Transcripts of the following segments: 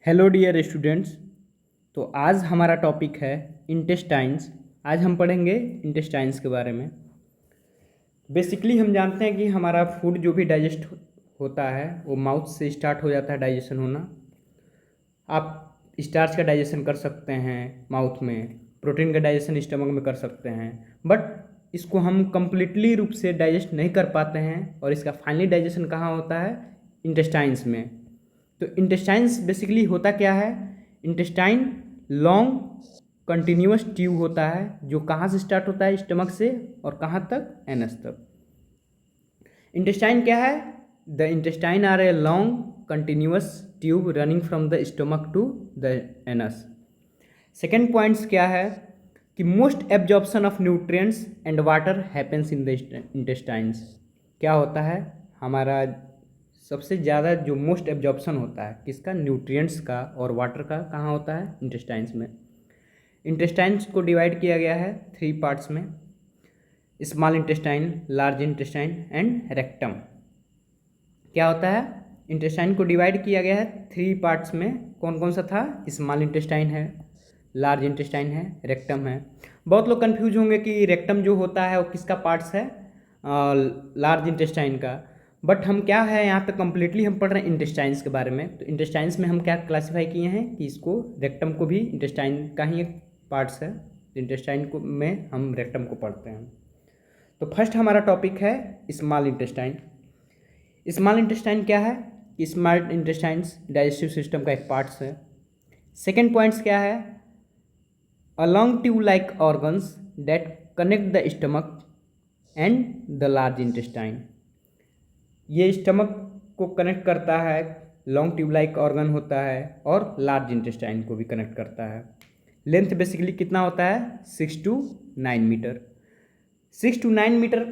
Hello dear students. तो आज हमारा टॉपिक है इंटेस्टाइन्स। आज हम पढ़ेंगे इंटेस्टाइन्स के बारे में। बेसिकली हम जानते हैं कि हमारा फूड जो भी डाइजेस्ट होता है वो माउथ से स्टार्ट हो जाता है डाइजेशन होना। आप स्टार्च का डाइजेशन कर सकते हैं माउथ में, प्रोटीन का डाइजेशन स्टमक में कर सकते हैं, बट इसको हम कंप्लीटली रूप से डाइजेस्ट नहीं कर पाते हैं और इसका फाइनली डाइजेशन कहाँ होता है? इंटेस्टाइन्स में। तो इंटेस्टाइन्स बेसिकली होता क्या है? इंटेस्टाइन लॉन्ग कंटिन्यूअस ट्यूब होता है जो कहाँ से स्टार्ट होता है? स्टमक से और कहाँ तक? एनस तक। इंटेस्टाइन क्या है? The intestine are a long continuous tube running from the stomach to the anus. Second points क्या है कि most absorption of nutrients and water happens in the intestines. क्या होता है? हमारा सबसे ज़्यादा जो मोस्ट एब्जॉर्प्शन होता है किसका? न्यूट्रिएंट्स का और वाटर का। कहाँ होता है? इंटेस्टाइन्स में। इंटेस्टाइन्स को डिवाइड किया गया है 3 पार्ट्स में: small intestine, large intestine and rectum. क्या होता है? इंटेस्टाइन को डिवाइड किया गया है 3 पार्ट्स में। कौन कौन सा था? स्मॉल इंटेस्टाइन है, लार्ज इंटेस्टाइन है, रेक्टम है। बहुत लोग कंफ्यूज होंगे कि रेक्टम जो होता है वो किसका पार्ट्स है? लार्ज इंटेस्टाइन का। बट हम क्या है यहाँ पे कम्प्लीटली हम पढ़ रहे हैं इंटेस्टाइन्स के बारे में। तो इंटेस्टाइन्स में हम क्या क्लासीफाई किए हैं कि इसको रेक्टम को भी इंटेस्टाइन का ही एक पार्ट्स है। इंटेस्टाइन को में हम रेक्टम को पढ़ते हैं। तो फर्स्ट हमारा टॉपिक है स्मॉल इंटेस्टाइन। स्मॉल इंटेस्टाइन क्या है? स्मॉल इंटेस्टाइन्स डाइजेस्टिव सिस्टम का एक पार्ट्स है। सेकेंड पॉइंट्स क्या है? a long tube like organs that connect the stomach and the large intestine। ये स्टमक को कनेक्ट करता है, लॉन्ग ट्यूब लाइक ऑर्गन होता है, और लार्ज इंटेस्टाइन को भी कनेक्ट करता है। लेंथ बेसिकली कितना होता है? 6 to 9 मीटर। 6 to 9 मीटर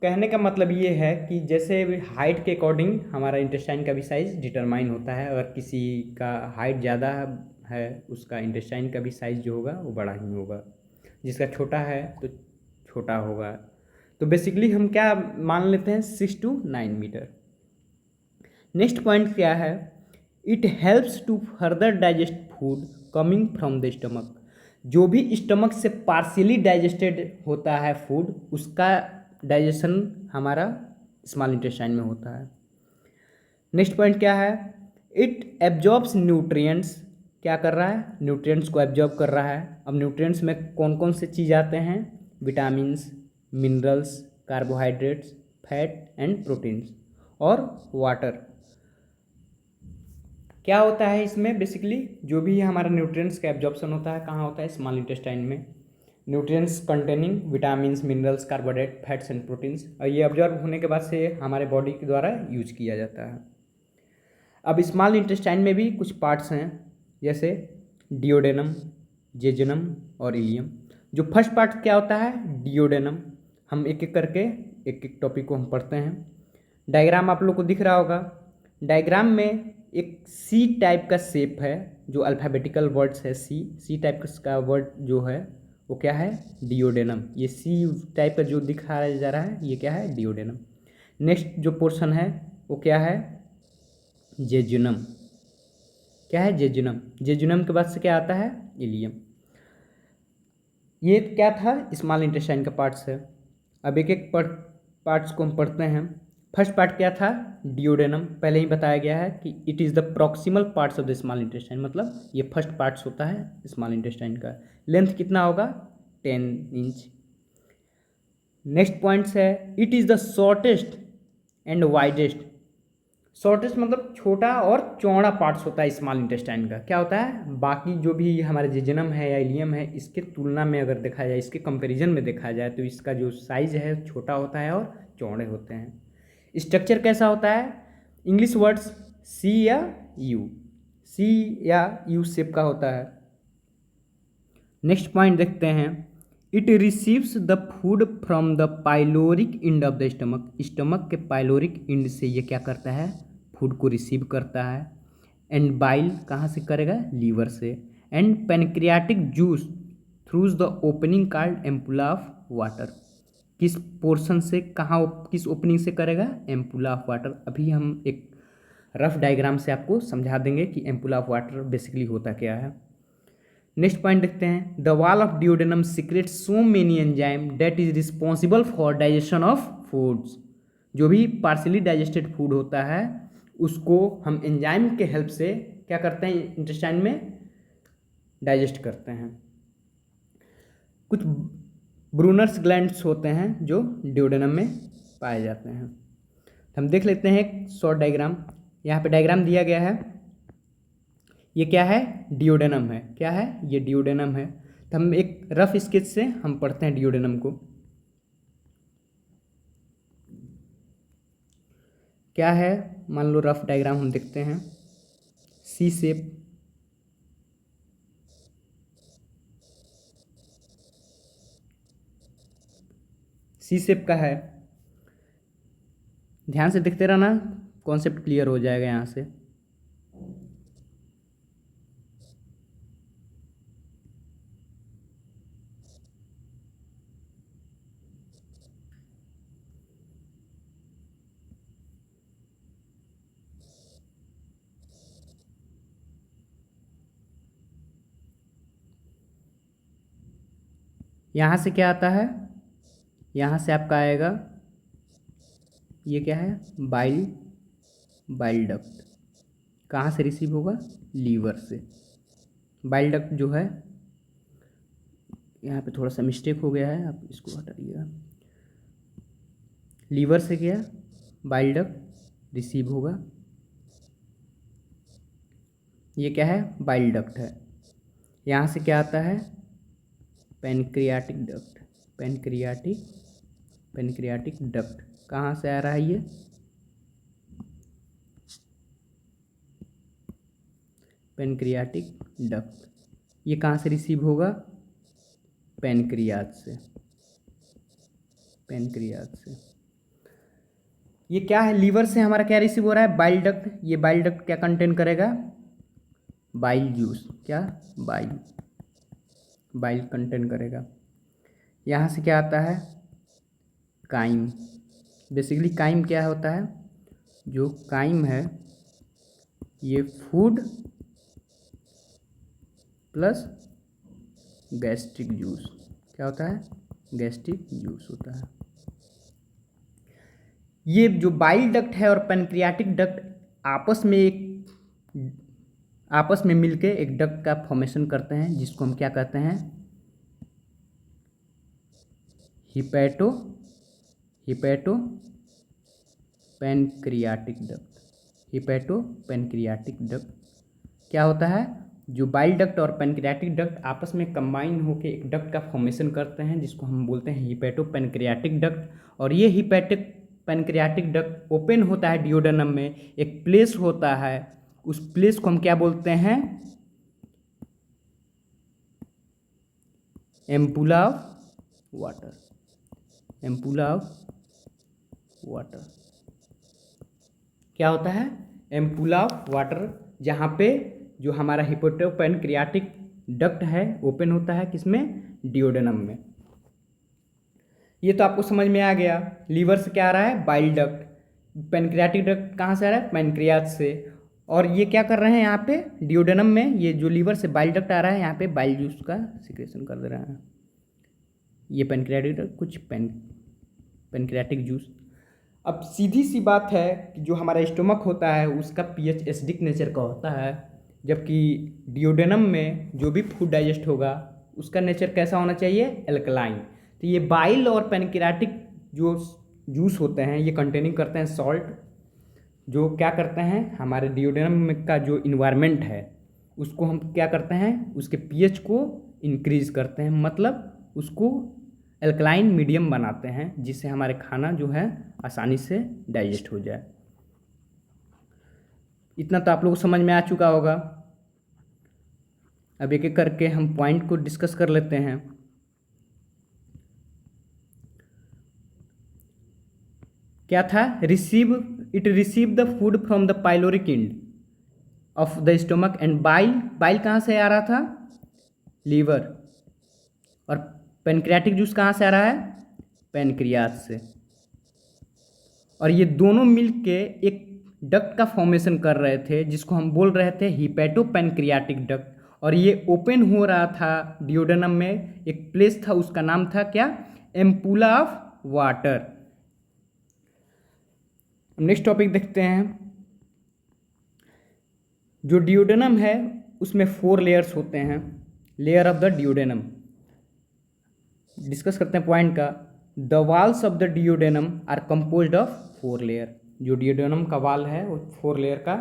कहने का मतलब ये है कि जैसे हाइट के अकॉर्डिंग हमारा इंटेस्टाइन का भी साइज़ डिटरमाइन होता है। अगर किसी का हाइट ज़्यादा है उसका इंटेस्टाइन का भी साइज़ जो होगा वो बड़ा ही होगा, जिसका छोटा है तो छोटा होगा। तो बेसिकली हम क्या मान लेते हैं? 6 to 9 मीटर। नेक्स्ट पॉइंट क्या है? It helps to further digest food coming from the stomach. जो भी स्टमक से पार्शियली डाइजेस्टेड होता है फूड, उसका डाइजेशन हमारा स्मॉल इंटेस्टाइन में होता है। नेक्स्ट पॉइंट क्या है? It absorbs nutrients. क्या कर रहा है? न्यूट्रिएंट्स को एब्जॉर्ब कर रहा है। अब न्यूट्रिएंट्स में कौन कौन से चीज़ आते हैं? Vitamins, minerals, carbohydrates, fat and proteins और वाटर। क्या होता है इसमें? बेसिकली जो भी हमारा न्यूट्रिएंट्स का एब्जॉर्प्शन होता है कहाँ होता है? स्मॉल इंटेस्टाइन में। Nutrients containing vitamins, minerals, carbohydrate, fats and proteins, और ये एब्जॉर्ब होने के बाद से हमारे बॉडी के द्वारा यूज किया जाता है। अब स्मॉल इंटेस्टाइन में भी कुछ पार्ट्स हैं, जैसे डिओडेनम, जेजुनम और इलियम। जो फर्स्ट पार्ट क्या होता है? डिओडेनम। हम एक एक करके एक एक टॉपिक को हम पढ़ते हैं। डायग्राम आप लोग को दिख रहा होगा। डायग्राम में एक सी टाइप का शेप है, जो अल्फ़ाबेटिकल वर्ड्स है। सी टाइप का वर्ड जो है वो क्या है? डिओडेनम। ये सी टाइप का जो दिखाया जा रहा है ये क्या है? डिओडेनम। नेक्स्ट जो पोर्शन है वो क्या है? जेजुनम। क्या है? जेजुनम। जेजुनम के बाद से क्या आता है? इलियम। ये क्या था? स्मॉल इंटेस्टाइन का पार्ट्स है। अब एक एक पार्ट्स को हम पढ़ते हैं। फर्स्ट पार्ट क्या था? डिओडेनम। पहले ही बताया गया है कि it is the proximal parts of the small intestine, मतलब ये फर्स्ट पार्ट्स होता है स्मॉल इंटेस्टाइन का। लेंथ कितना होगा? 10 इंच। नेक्स्ट पॉइंट्स है, it is the shortest and widest. Shortest मतलब छोटा और चौड़ा पार्ट्स होता है स्मॉल इंटेस्टाइन का। क्या होता है? बाकी जो भी हमारे जेजुनम है या इलियम है इसके तुलना में अगर देखा जाए, इसके कंपैरिजन में देखा जाए तो इसका जो साइज़ है छोटा होता है और चौड़े होते हैं। स्ट्रक्चर कैसा होता है? इंग्लिश वर्ड्स सी या यू शेप का होता है। नेक्स्ट पॉइंट देखते हैं, it receives the food from the pyloric end of the stomach. Stomach के पाइलोरिक इंड से ये क्या करता है? फूड को रिसीव करता है। एंड बाइल कहाँ से करेगा? लीवर से। And pancreatic juice throughs the opening called ampulla of water. किस पोर्शन से, कहाँ, किस ओपनिंग से करेगा? Ampulla of water. अभी हम एक रफ डायग्राम से आपको समझा देंगे कि एम्पुल ऑफ वाटर बेसिकली होता क्या है। नेक्स्ट पॉइंट देखते हैं, the wall of duodenum secret so many enzyme that is responsible for digestion of foods. जो भी पार्शली डाइजेस्टेड फूड होता है उसको हम एंजाइम के हेल्प से क्या करते हैं, इंटेस्टाइन में डाइजेस्ट करते हैं। कुछ ब्रूनर्स ग्लैंड्स होते हैं जो डिओडेनम में पाए जाते हैं। हम देख लेते हैं एक शॉर्ट डायग्राम। यहाँ पे डायग्राम दिया गया है, ये क्या है, डिओडेनम है। क्या है, ये डिओडेनम है। तो हम एक रफ स्केच से हम पढ़ते हैं डिओडेनम को। क्या है, मान लो रफ डायग्राम हम देखते हैं, सी शेप, सी शेप का है। ध्यान से देखते रहना, कॉन्सेप्ट क्लियर हो जाएगा यहाँ से। यहाँ से क्या आता है, यहाँ से आपका आएगा, ये क्या है, बाइल डक्ट। कहाँ से रिसीव होगा, लीवर से। बाइल डक्ट जो है, यहाँ पे थोड़ा सा मिस्टेक हो गया है, आप इसको हटाइएगा। लीवर से क्या, बाइल डक्ट रिसीव होगा। ये क्या है, बाइल डक्ट है। यहाँ से क्या आता है, पैनक्रियाटिक डक्ट। पैनक्रियाटिक डक्ट कहाँ से आ रहा है, ये पैनक्रियाटिक डक्ट। ये कहाँ से रिसीव होगा, पैनक्रियाज से। ये क्या है, लीवर से हमारा क्या रिसीव हो रहा है, बाइल डक्ट। ये बाइल डक्ट क्या कंटेन करेगा, बाइल जूस। क्या, बाइल कंटेन करेगा। यहाँ से क्या आता है, काइम। बेसिकली काइम क्या होता है, जो काइम है ये फूड प्लस गैस्ट्रिक जूस। क्या होता है, गैस्ट्रिक जूस होता है। ये जो बाइल डक्ट है और पैनक्रियाटिक डक्ट आपस में मिलके एक डक्ट का फॉर्मेशन करते हैं, जिसको हम क्या कहते हैं, हिपैटो पैनक्रियाटिक डक्ट। क्या होता है, जो बाइल डक्ट और पैनक्रियाटिक डक्ट आपस में कंबाइन होकर एक डक्ट का फॉर्मेशन करते हैं, जिसको हम बोलते हैं हिपैटो पैनक्रियाटिक डक्ट। और ये हिपैटिक पैनक्रियाटिक डक्ट ओपन होता है डिओडेनम में, एक प्लेस होता है, उस प्लेस को हम क्या बोलते हैं, एम्पुला ऑफ वाटर। क्या होता है, एम्पुला ऑफ वाटर, जहाँ पे जो हमारा हिपैटो पैनक्रियाटिक डक्ट है ओपन होता है, किसमें, डिओडेनम में। ये तो आपको समझ में आ गया। लीवर से क्या आ रहा है, बाइल डक्ट। पैनक्रियाटिक डक्ट कहाँ से आ रहा है, पैनक्रियाज से। और ये क्या कर रहे हैं यहाँ पे डिओडेनम में, ये जो लीवर से बाइल डक्ट आ रहा है यहाँ पे बाइल जूस का सिक्रेशन कर दे रहा है। ये पैनक्रियाटिक डक्ट, कुछ पैनक्रियाटिक जूस। अब सीधी सी बात है कि जो हमारा स्टोमक होता है उसका पीएच एसिडिक नेचर का होता है, जबकि डिओडेनम में जो भी फूड डाइजेस्ट होगा उसका नेचर कैसा होना चाहिए, एल्कलाइन। तो ये बाइल और पैनक्रियाटिक जो जूस होते हैं ये कंटेनिंग करते हैं सॉल्ट, जो क्या करते हैं, हमारे डिओडेनम का जो इन्वायरमेंट है उसको हम क्या करते हैं, उसके पीएच को इंक्रीज करते हैं, मतलब उसको एल्कलाइन मीडियम बनाते हैं, जिससे हमारे खाना जो है आसानी से डाइजेस्ट हो जाए। इतना तो आप लोगों को समझ में आ चुका होगा। अब एक एक करके हम पॉइंट को डिस्कस कर लेते हैं। क्या था, it receive the food from the pyloric end of the stomach and bile कहाँ से आ रहा था, लीवर। और पैनक्रियाटिक जूस कहाँ से आ रहा है, पैनक्रियाज से। और ये दोनों मिलके एक डक्ट का फॉर्मेशन कर रहे थे, जिसको हम बोल रहे थे हिपैटोपैनक्रियाटिक डक्ट, और ये ओपन हो रहा था डियोडेनम में। एक प्लेस था, उसका नाम था क्या? Ampulla of water. Next topic देखते हैं। जो डियोडेनम है उसमें 4 लेयर्स होते हैं। Layer of the duodenum discuss करते हैं पॉइंट का। The walls of the duodenum are composed of 4 layer. जो डियोडेनम का वाल है वो 4 लेयर का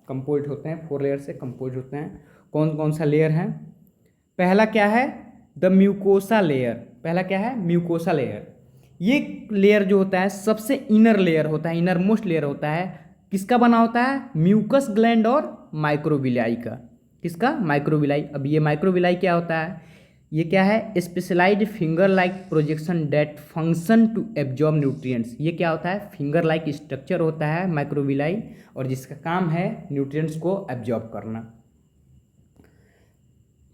कंपोज होते हैं, 4 लेयर से कंपोज होते हैं। कौन कौन सा लेयर है? पहला क्या है? The mucosa layer. पहला क्या है? Mucosa layer. ये लेयर जो होता है सबसे इनर लेयर होता है, इनर मोस्ट लेयर होता है। किसका बना होता है? म्यूकस ग्लैंड और माइक्रोविलाई का। किसका? माइक्रोविलाई। अब ये माइक्रोविलाई क्या होता है? ये क्या है? Specialised finger like projection that function to absorb nutrients. ये क्या होता है? फिंगर लाइक स्ट्रक्चर होता है माइक्रोविलाई, और जिसका काम है न्यूट्रिएंट्स को एब्जॉर्ब करना।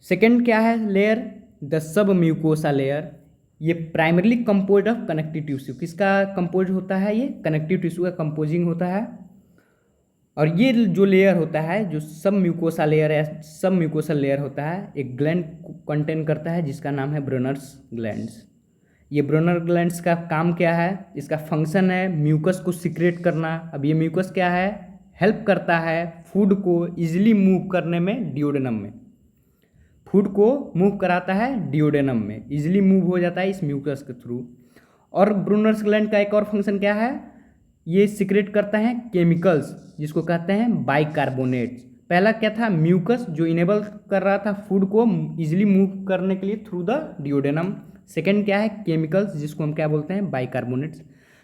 सेकेंड क्या है layer? The submucosa layer. ये primarily composed of connective tissue. किसका कंपोज होता है? ये कनेक्टिव टिश्यू का कंपोजिंग होता है। और ये जो लेयर होता है, जो सब म्यूकोसा लेयर है, सब म्यूकोसा लेयर होता है, एक ग्लैंड कंटेन करता है जिसका नाम है ब्रोनर्स ग्लैंड्स। ये ब्रोनर ग्लैंड्स का काम क्या है? इसका फंक्शन है म्यूकस को सिक्रेट करना। अब ये म्यूकस क्या है? हेल्प करता है फूड को इजीली मूव करने में डियोडेनम में। फूड को मूव कराता है डियोडेनम में, इजीली मूव हो जाता है इस म्यूकस के थ्रू। और ब्रूनर्स ग्लैंड का एक और फंक्शन क्या है? ये सिक्रेट करता है केमिकल्स, जिसको कहते हैं बाइकार्बोनेट्स। पहला क्या था? म्यूकस, जो इनेबल कर रहा था फूड को इजीली मूव करने के लिए थ्रू द डियोडेनम। सेकेंड क्या है? केमिकल्स, जिसको हम क्या बोलते हैं? बाइकार्बोनेट्स।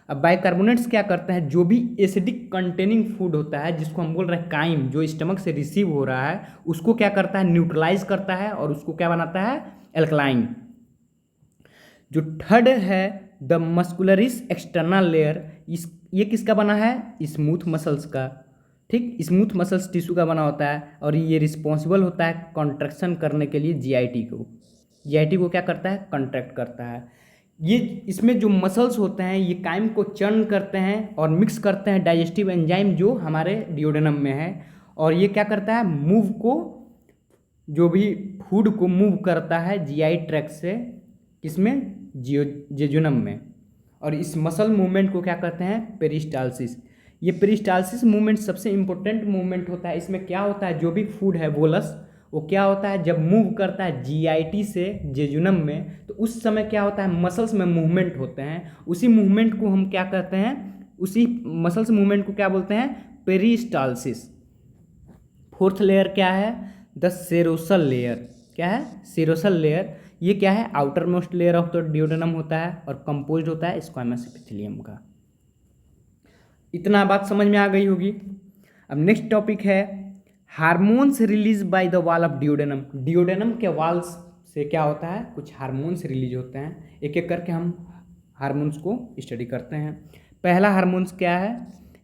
अब बाइकार्बोनेट्स क्या करते हैं? जो भी एसिडिक कंटेनिंग फूड होता है, जिसको हम बोल रहे हैं काइम, जो स्टमक से रिसीव हो रहा है, उसको क्या करता है? न्यूट्रलाइज करता है और उसको क्या बनाता है? एल्कलाइन। जो थर्ड है द मस्कुलरिस एक्सटर्नल लेयर। ये किसका बना है? स्मूथ मसल्स का। ठीक, स्मूथ मसल्स टिश्यू का बना होता है, और ये रिस्पॉन्सिबल होता है कॉन्ट्रैक्शन करने के लिए जीआईटी को। जीआईटी को क्या करता है? कॉन्ट्रैक्ट करता है। ये इसमें जो मसल्स होते हैं ये काइम को चर्न करते हैं और मिक्स करते हैं डाइजेस्टिव एंजाइम जो हमारे डियोडेनम में है, और ये क्या करता है? मूव को, जो भी फूड को मूव करता है जीआई ट्रैक्ट से, किसमें? जेजुनम में। और इस मसल मूवमेंट को क्या कहते हैं? पेरिस्टालसिस। ये पेरिस्टालसिस मूवमेंट सबसे इंपॉर्टेंट मूवमेंट होता है। इसमें क्या होता है? जो भी फूड है बोलस, वो क्या होता है? जब मूव करता है जीआईटी से जेजुनम में, तो उस समय क्या होता है? मसल्स में मूवमेंट होते हैं। उसी मूवमेंट को हम क्या कहते हैं? उसी मसल्स मूवमेंट को क्या बोलते हैं? पेरिस्टालसिस। फोर्थ लेयर क्या है? The serosal layer. क्या है? Serosal layer. ये क्या है? Outermost layer of the duodenum होता है और कंपोज्ड होता है स्क्वामस एपिथेलियम का। इतना बात समझ में आ गई होगी। अब नेक्स्ट टॉपिक है hormones release by the wall of duodenum. Duodenum के वॉल्स से क्या होता है? कुछ हार्मोन्स रिलीज होते हैं। एक एक करके हम हार्मोन्स को स्टडी करते हैं। पहला हार्मोन्स क्या है?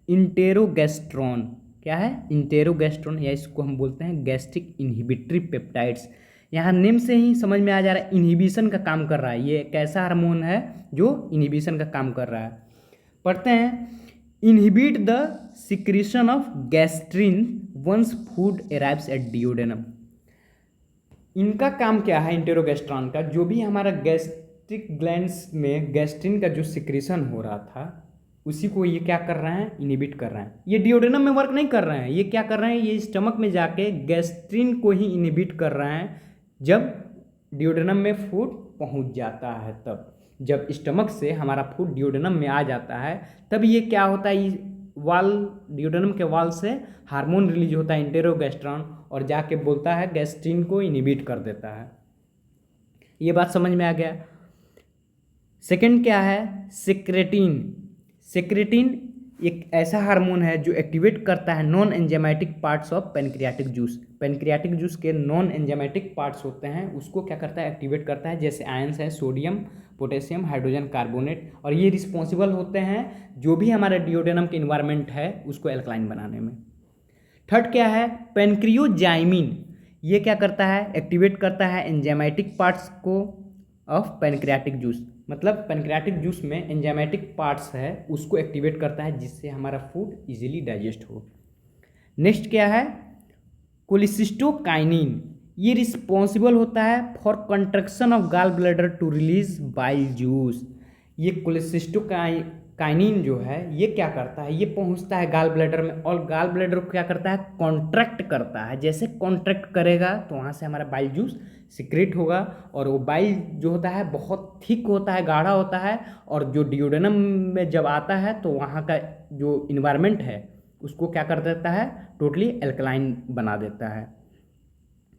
इंटेरोगेस्ट्रॉन। क्या है? इंटेरोगेस्ट्रॉन, या इसको हम बोलते हैं गैस्ट्रिक इनहिबिटरी पेप्टाइड्स। यहाँ नेम से ही समझ में आ जा रहा है इनहिबिशन का काम कर रहा है। ये एक ऐसा हार्मोन है जो इनहिबिशन का काम कर रहा है। पढ़ते हैं, inhibit the secretion of gastrin once food arrives at duodenum. इनका काम क्या है? इंटेरोगेस्ट्रॉन का, जो भी हमारा गैस्ट्रिक ग्लैंड्स में गैस्ट्रिन का जो सिक्रीशन हो रहा था, उसी को ये क्या कर रहे हैं? इनहिबिट कर रहे हैं। ये डियोडेनम में वर्क नहीं कर रहे हैं, ये क्या कर रहे हैं? ये स्टमक में जाके गैस्ट्रिन को ही इनहिबिट कर रहे हैं। जब डियोडेनम में फूड पहुंच जाता है, तब जब स्टमक से हमारा फूड डियोडेनम में आ जाता है, तब ये क्या होता है? वाल, डियोडेनम के वाल से हार्मोन रिलीज होता है इंटेरोगेस्ट्रॉन, और जाके बोलता है गैस्ट्रिन को इनहिबिट कर देता है। ये बात समझ में आ गया। सेकंड क्या है? सेक्रेटिन। सेक्रेटिन एक ऐसा हार्मोन है जो एक्टिवेट करता है non enzymatic parts of pancreatic juice. Pancreatic juice के नॉन एंजाइमेटिक पार्ट्स होते हैं, उसको क्या करता है? एक्टिवेट करता है। जैसे आयंस है सोडियम, पोटेशियम, हाइड्रोजन कार्बोनेट, और ये रिस्पॉन्सिबल होते हैं जो भी हमारे डियोडेनम के इन्वायरमेंट है उसको एल्कलाइन बनाने में। थर्ड क्या है? पेनक्रियोजाइमिन। ये क्या करता है? एक्टिवेट करता है एंजाइमेटिक पार्ट्स को ऑफ पेनक्रियाटिक जूस। मतलब पैनक्रियाटिक जूस में एंजाइमेटिक पार्ट्स है उसको एक्टिवेट करता है जिससे हमारा फूड इजीली डाइजेस्ट हो। नेक्स्ट क्या है, कोलिसिस्टोकाइनिन, ये रिस्पॉन्सिबल होता है for contraction of gall bladder to release bile juice. ये कोलिसिस्टोकाइनिन जो है ये क्या करता है, ये पहुंचता है गाल ब्लैडर में और गाल ब्लैडर को क्या करता है, कॉन्ट्रैक्ट करता है। जैसे कॉन्ट्रैक्ट करेगा तो वहाँ से हमारा बाइल जूस सिक्रेट होगा और वो बाइल जो होता है बहुत थिक होता है, गाढ़ा होता है, और जो डिओडेनम में जब आता है तो वहाँ का जो इन्वायरमेंट है उसको क्या कर देता है, टोटली एल्कलाइन बना देता है।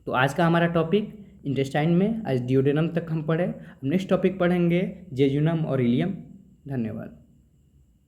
तो आज का हमारा टॉपिक इंटेस्टाइन में आज डिओडेनम तक हम पढ़े। नेक्स्ट टॉपिक पढ़ेंगे जेजुनम और इलियम। धन्यवाद।